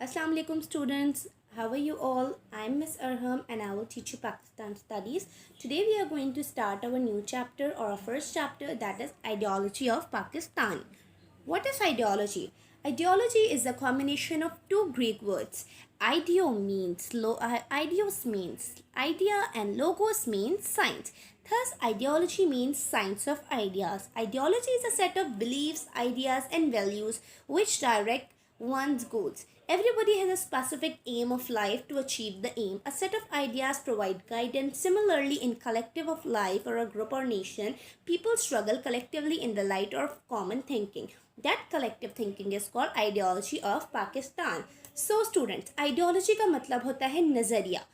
Assalamu alaikum students. How are you all? I'm Miss Arham and I will teach you Pakistan studies. Today we are going to start our new chapter or our first chapter, that is ideology of Pakistan. What is ideology? Ideology is a combination of two Greek words. Ideos means idea and logos means science. Thus, ideology means science of ideas. Ideology is a set of beliefs, ideas, and values which direct one's goals. Everybody has a specific aim of life to achieve the aim. A set of ideas provide guidance. Similarly, in collective of life or a group or nation, people struggle collectively in the light of common thinking. That collective thinking is called ideology of Pakistan. So students, ideology का मतलब होता है नज़रिया,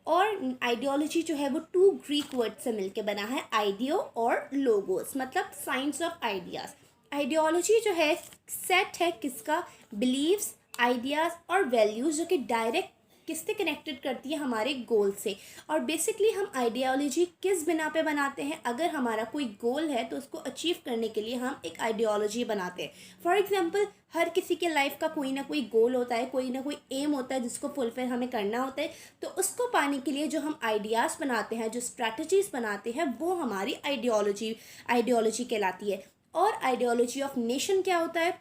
और ideology जो है वो to Greek word से मिलके बना है, आइडियो और लोगोस, मतलब साइंस ऑफ आइडियाज। आइडियोलॉजी जो है सेट है किसका, बिलीव्स, आइडियाज़ और वैल्यूज़, जो कि डायरेक्ट किससे कनेक्टेड करती है, हमारे गोल से। और बेसिकली हम आइडियोलॉजी किस बिना पे बनाते हैं, अगर हमारा कोई गोल है तो उसको अचीव करने के लिए हम एक आइडियोलॉजी बनाते हैं। फॉर एग्जांपल, हर किसी के लाइफ का कोई ना कोई गोल होता है, कोई ना कोई एम होता है जिसको फुलफिल हमें करना होता है। तो उसको पाने के लिए जो हम आइडियाज़ बनाते हैं, जो स्ट्रैटेजीज बनाते हैं, वो हमारी आइडियोलॉजी कहलाती है। और आइडियोलॉजी ऑफ नेशन क्या होता है,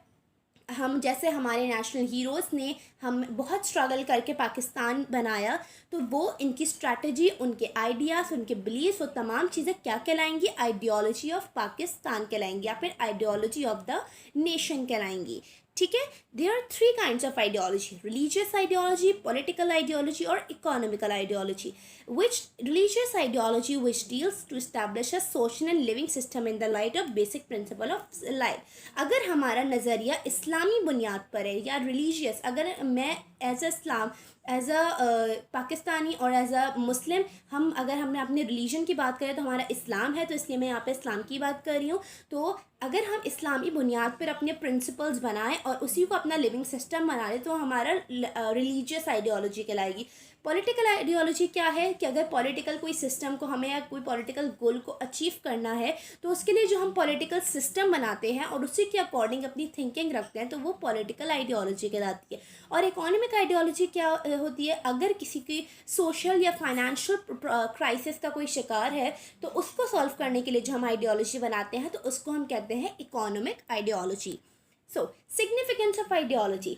हम जैसे हमारे नेशनल हीरोज़ ने हम बहुत स्ट्रगल करके पाकिस्तान बनाया, तो वो इनकी स्ट्रैटेजी, उनके आइडियाज़, उनके बिलीव्स, वो तमाम चीज़ें क्या कहलाएंगी, आइडियोलॉजी ऑफ पाकिस्तान कहलाएंगी या फिर आइडियोलॉजी ऑफ द नेशन कहलाएंगी। ठीक है। There are three kinds of ideology: religious ideology, political ideology और economical ideology. Which religious ideology which deals to establish a social and living system in the light of basic principle of life. अगर हमारा नज़रिया इस्लामी बुनियाद पर है या religious, अगर मैं एज अ पाकिस्तानी और एज अ मुस्लिम, अगर हमने अपने रिलीजन की बात करें तो हमारा इस्लाम है, तो इसलिए मैं यहाँ पे इस्लाम की बात कर रही हूँ। तो अगर हम इस्लामी बुनियाद पर अपने प्रिंसिपल्स बनाएं और उसी को अपना लिविंग सिस्टम बना लें, तो हमारा रिलीजियस आइडियोलॉजी कहलाएगी। पॉलिटिकल आइडियोलॉजी क्या है कि अगर पॉलिटिकल कोई सिस्टम को हमें या कोई पॉलिटिकल गोल को अचीव करना है, तो उसके लिए जो हम पॉलिटिकल सिस्टम बनाते हैं और उसी के अकॉर्डिंग अपनी थिंकिंग रखते हैं, तो वो पॉलिटिकल आइडियोलॉजी कहलाती है। और इकोनॉमिक आइडियोलॉजी क्या होती है, अगर किसी की सोशल या फाइनेंशियल क्राइसिस का कोई शिकार है, तो उसको सॉल्व करने के लिए जो हम आइडियोलॉजी बनाते हैं, तो उसको हम कहते हैं economic ideology. So significance of ideology: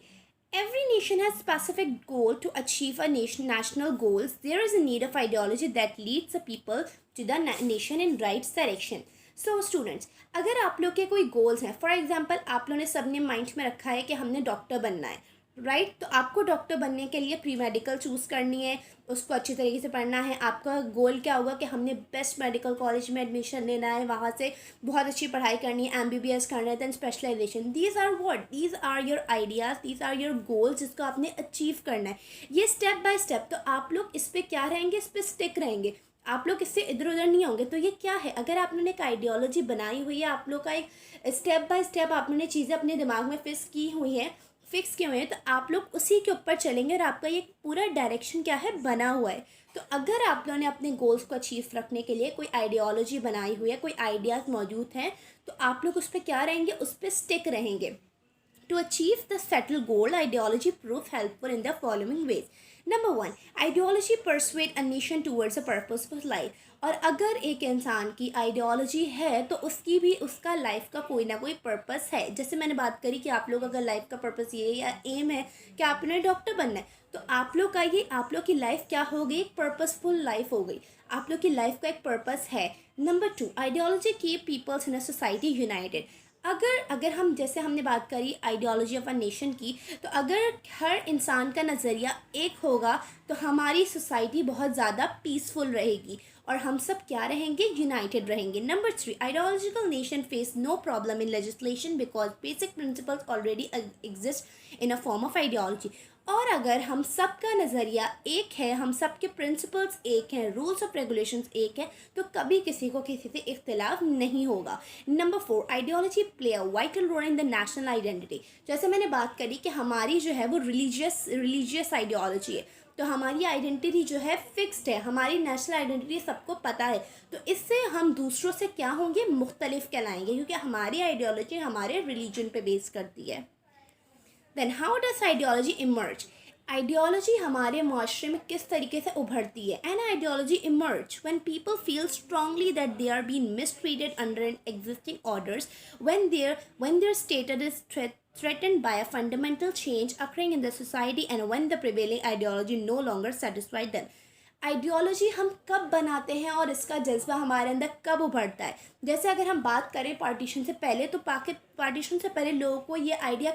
every nation has specific goal to achieve a national goals. There is a need of ideology that leads the people to the nation in right direction. So students, अगर आप लोग के कोई goals हैं, for example आप लोगों ने सबने माइंड में रखा है कि हमने डॉक्टर बनना है, राइट? तो आपको डॉक्टर बनने के लिए प्री मेडिकल चूज़ करनी है, उसको अच्छी तरीके से पढ़ना है। आपका गोल क्या होगा कि हमने बेस्ट मेडिकल कॉलेज में एडमिशन लेना है, वहाँ से बहुत अच्छी पढ़ाई करनी है, MBBS करना है, then specialisation. These are your ideas, these are your goals, जिसको आपने अचीव करना है। ये स्टेप बाय स्टेप, तो आप लोग इस पर क्या रहेंगे, इस पर स्टिक रहेंगे, आप लोग इससे इधर उधर नहीं होंगे। तो ये क्या है, अगर आप लोगों ने एक आइडियोलॉजी बनाई हुई है, आप लोग का एक स्टेप बाय स्टेप आप लोगों ने चीज़ें अपने दिमाग में फिक्स किए हुए हैं, तो आप लोग उसी के ऊपर चलेंगे और आपका ये पूरा डायरेक्शन क्या है, बना हुआ है। तो अगर आप लोगों ने अपने गोल्स को अचीव रखने के लिए कोई आइडियोलॉजी बनाई हुई है, कोई आइडियाज़ मौजूद हैं, तो आप लोग उस पर क्या रहेंगे, उस पर स्टिक रहेंगे। To achieve the settled goal, ideology proved helpful in the following ways. Number 1, ideology persuade a nation towards a purposeful life. और अगर एक इंसान की आइडियोलॉजी है, तो उसका लाइफ का कोई ना कोई पर्पस है। जैसे मैंने बात करी कि आप लोग अगर लाइफ का पर्पस ये या एम है कि आपने डॉक्टर बनना है, तो आप लोग की लाइफ क्या हो गई, एक पर्पसफुल लाइफ हो गई। आप लोग की लाइफ का एक पर्पस है। Number 2, ideology keep peoples in a society united. अगर हम, जैसे हमने बात करी आइडियोलॉजी ऑफ अ नेशन की, तो अगर हर इंसान का नज़रिया एक होगा, तो हमारी सोसाइटी बहुत ज़्यादा पीसफुल रहेगी और हम सब क्या रहेंगे, यूनाइटेड रहेंगे। Number 3, ideological nation face no problem in legislation because basic principles already exist in a form of ideology. और अगर हम सब का नज़रिया एक है, हम सब के प्रिंसिपल्स एक हैं, रूल्स ऑफ रेगुलेशंस एक हैं, तो कभी किसी को किसी से इख्तिलाफ नहीं होगा। Number 4, ideology play a vital role in the national identity. जैसे मैंने बात करी कि हमारी जो है वो रिलीजियस आइडियोलॉजी है, तो हमारी आइडेंटिटी जो है फिक्स्ड है, हमारी नेशनल आइडेंटिटी सबको पता है। तो इससे हम दूसरों से क्या होंगे, मुख्तलिफ कहलाएंगे, क्योंकि हमारी आइडियोलॉजी हमारे रिलीजन पे बेस करती है। Then how does ideology emerge? Ideology हमारे माशरे में किस तरीके से उभरती है? An ideology emerge when people feel strongly that they are being mistreated under an existing orders, when their status is threatened by a fundamental change occurring in the society, and when the prevailing ideology no longer satisfies them. Ideology हम कब बनाते हैं और इसका जज्बा हमारे अंदर कब उभरता है? जैसे अगर हम बात करें पार्टीशन से पहले, तो पार्टीशन से पहले लोगों को ये आइडिया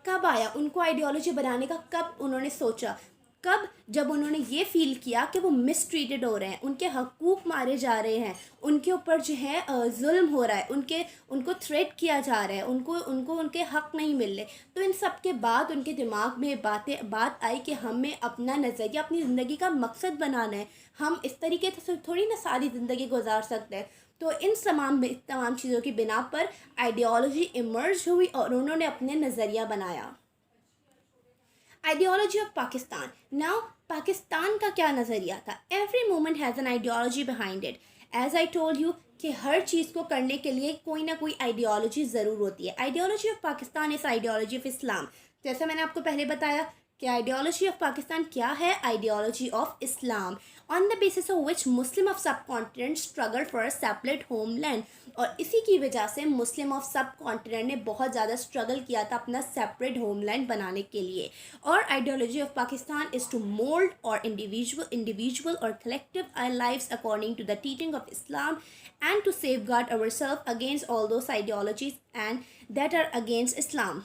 कब आया, उनको आइडियोलॉजी बनाने का कब उन्होंने सोचा? कब? जब उन्होंने ये फील किया कि वो मिसट्रीटेड हो रहे हैं, उनके हकूक़ मारे जा रहे हैं, उनके ऊपर जो है जुल्म हो रहा है, उनको थ्रेट किया जा रहा है, उनको उनके हक़ नहीं मिल रहे। तो इन सब के बाद उनके दिमाग में बात आई कि हमें अपना नज़रिया, अपनी ज़िंदगी का मकसद बनाना है। हम इस तरीके से थोड़ी ना सारी ज़िंदगी गुजार सकते हैं। तो इन तमाम चीज़ों की बिना पर आइडियोलॉजी इमर्ज हुई और उन्होंने अपने नज़रिया बनाया। Ideology of Pakistan. Now Pakistan का क्या नज़रिया था? Every movement has an ideology behind it. As I told you कि हर चीज़ को करने के लिए कोई ना कोई आइडियोलॉजी ज़रूर होती है। Ideology of Pakistan is ideology of इस्लाम। जैसे मैंने आपको पहले बताया कि आइडियोलॉजी ऑफ पाकिस्तान क्या है? Ideology of Islam, on the basis of which Muslim of sub continent struggle for a separate homeland. और इसी की वजह से मुस्लिम ऑफ सब कॉन्टिनेंट ने बहुत ज़्यादा स्ट्रगल किया था अपना सेपरेट होमलैंड बनाने के लिए। और ideology of Pakistan is to mould our individual और collective our lives according to the teaching of Islam and to safeguard ourself against all those ideologies and that are against Islam.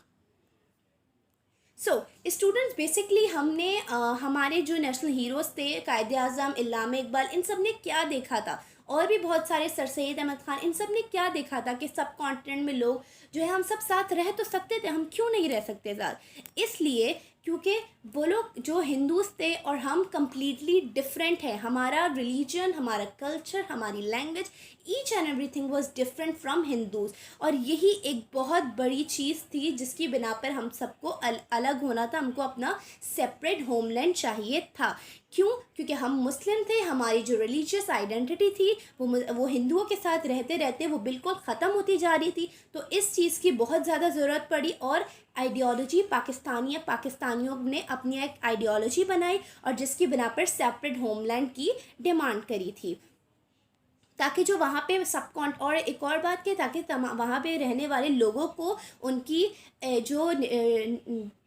Students basically हमने हमारे जो national heroes थे, कायदे आज़म, इल्लामा इकबाल, इन सब ने क्या देखा था? और भी बहुत सारे, सर सैयद अहमद ख़ान, इन सब ने क्या देखा था कि सब कॉन्टिनेंट में लोग जो है हम सब साथ रह तो सकते थे, हम क्यों नहीं रह सकते साथ? इसलिए क्योंकि वो लोग जो हिंदूज़ थे और हम कम्प्लीटली डिफरेंट है। हमारा रिलीजन, हमारा कल्चर, हमारी language, each and everything was different from Hindus. और यही एक बहुत बड़ी चीज़ थी जिसकी बिना पर हम सबको अलग होना था, हमको अपना सेपरेट होमलैंड चाहिए था। क्यों? क्योंकि हम मुस्लिम थे, हमारी जो रिलीजियस आइडेंटिटी थी वो हिंदुओं के साथ रहते रहते वो बिल्कुल ख़त्म होती जा रही थी। तो इस चीज़ की बहुत ज़्यादा ज़रूरत पड़ी और आइडियोलॉजी पाकिस्तानियों ने अपनी एक आइडियोलॉजी बनाई और जिसकी बिना पर सेपरेट होमलैंड की डिमांड करी थी, ताकि जो वहाँ पे और एक और बात की, ताकि वहाँ पे रहने वाले लोगों को उनकी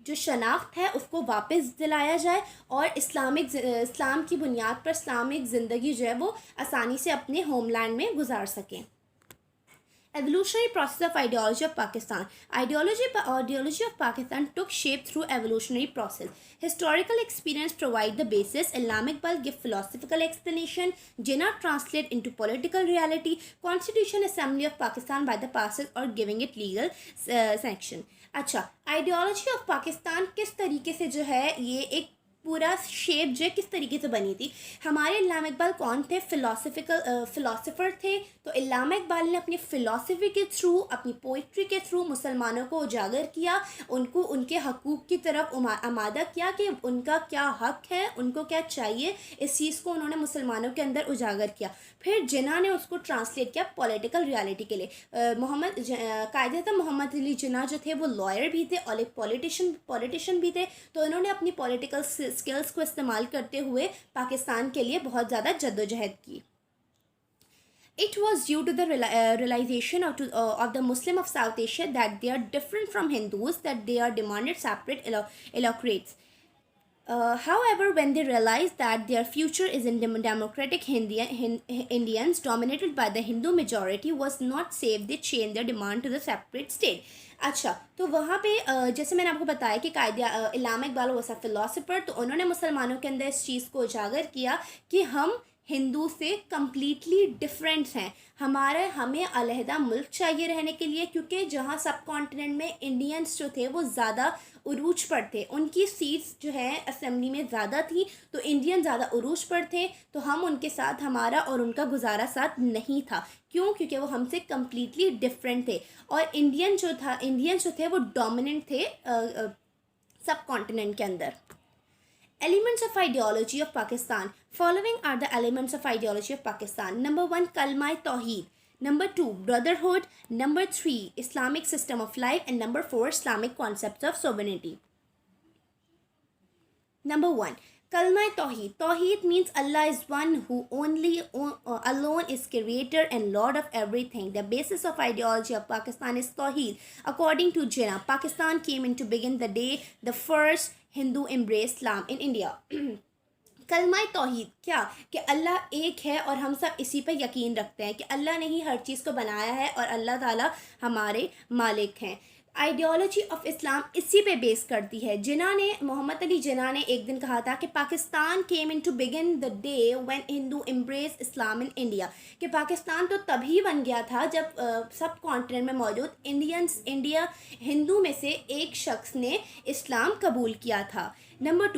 जो शनाख्त है उसको वापस दिलाया जाए और इस्लाम की बुनियाद पर इस्लामिक ज़िंदगी जो है वो आसानी से अपने होमलैंड में गुजार सकें। Evolutionary process of ideology of Pakistan. Ideology of Pakistan took shape through evolutionary process. Historical experience provide the basis. Islamic Iqbal give philosophical explanation. Jinnah translate into political reality. Constitution Assembly of Pakistan by the passage or giving it legal sanction. अच्छा, ideology of Pakistan किस तरीके से जो है ये एक पूरा shape जो है किस तरीके से बनी थी? हमारे इल्लामा इकबाल कौन थे? फ़िलासफ़र थे। तो इल्लामा इकबाल ने अपनी फ़िलासफ़ी के थ्रू, अपनी पोइट्री के थ्रू मुसलमानों को उजागर किया, उनको उनके हकूक़ की तरफ आमादा किया कि उनका क्या हक़ है, उनको क्या चाहिए। इस चीज़ को उन्होंने मुसलमानों के अंदर उजागर किया। फिर जिन्ना ने उसको ट्रांसलेट किया पॉलिटिकल रियलिटी के लिए। कायदे मोहम्मद अली जिन्ना जो थे वो लॉयर भी थे और एक पॉलिटिशियन भी थे। तो उन्होंने अपनी पॉलिटिकल स्किल्स को इस्तेमाल करते हुए पाकिस्तान के लिए बहुत ज़्यादा जद्दोजहद की। It was due to the realization of the Muslim of South Asia that they are different from Hindus, that they are demanded separate electorates. However, when they realized that their future is in democratic Indians dominated by the Hindu majority was not safe, they changed their demand to the separate state. अच्छा, तो वहाँ पे जैसे मैंने आपको बताया कि इल्लामा Iqbal was a philosopher, तो उन्होंने मुसलमानों के अंदर इस चीज़ को उजागर किया कि हम हिंदू से कम्प्लीटली डिफरेंट हैं। हमें अलहदा मुल्क चाहिए रहने के लिए, क्योंकि जहाँ सब कॉन्टिनेंट में इंडियंस जो थे वो ज़्यादा उरूज पर थे, उनकी सीट्स जो है असेंबली में ज़्यादा थी, तो इंडियन ज़्यादा उरूज पर थे। तो हम उनके साथ, हमारा और उनका गुजारा साथ नहीं था। क्यों? क्योंकि वो हमसे कम्प्लीटली डिफरेंट थे और इंडियन जो थे वो डोमिनेंट थे सब कॉन्टिनेंट के अंदर। Elements of ideology of Pakistan. Following are the elements of ideology of Pakistan. Number 1, Kalma Tawheed. Number 2, brotherhood. Number 3, Islamic system of life. And number 4, Islamic concepts of sovereignty. Number one, Kalma Tawheed. Tawheed means Allah is one who only alone is creator and lord of everything. The basis of ideology of Pakistan is Tawheed. According to Jinnah, Pakistan came into being the day the first Hindu embraced Islam in India. कलमा तौहीद क्या कि अल्लाह एक है और हम सब इसी पर यकीन रखते हैं कि अल्लाह ने ही हर चीज़ को बनाया है और अल्लाह ताला हमारे मालिक हैं. आइडियोलॉजी ऑफ इस्लाम इसी पे बेस करती है. मोहम्मद अली जिन्ना ने एक दिन कहा था कि Pakistan came in to begin the day when Hindu embrace Islam in India, कि पाकिस्तान तो तभी बन गया था जब सब कॉन्टिनेंट में मौजूद हिंदू में से एक शख्स ने इस्लाम कबूल किया था. नंबर 2,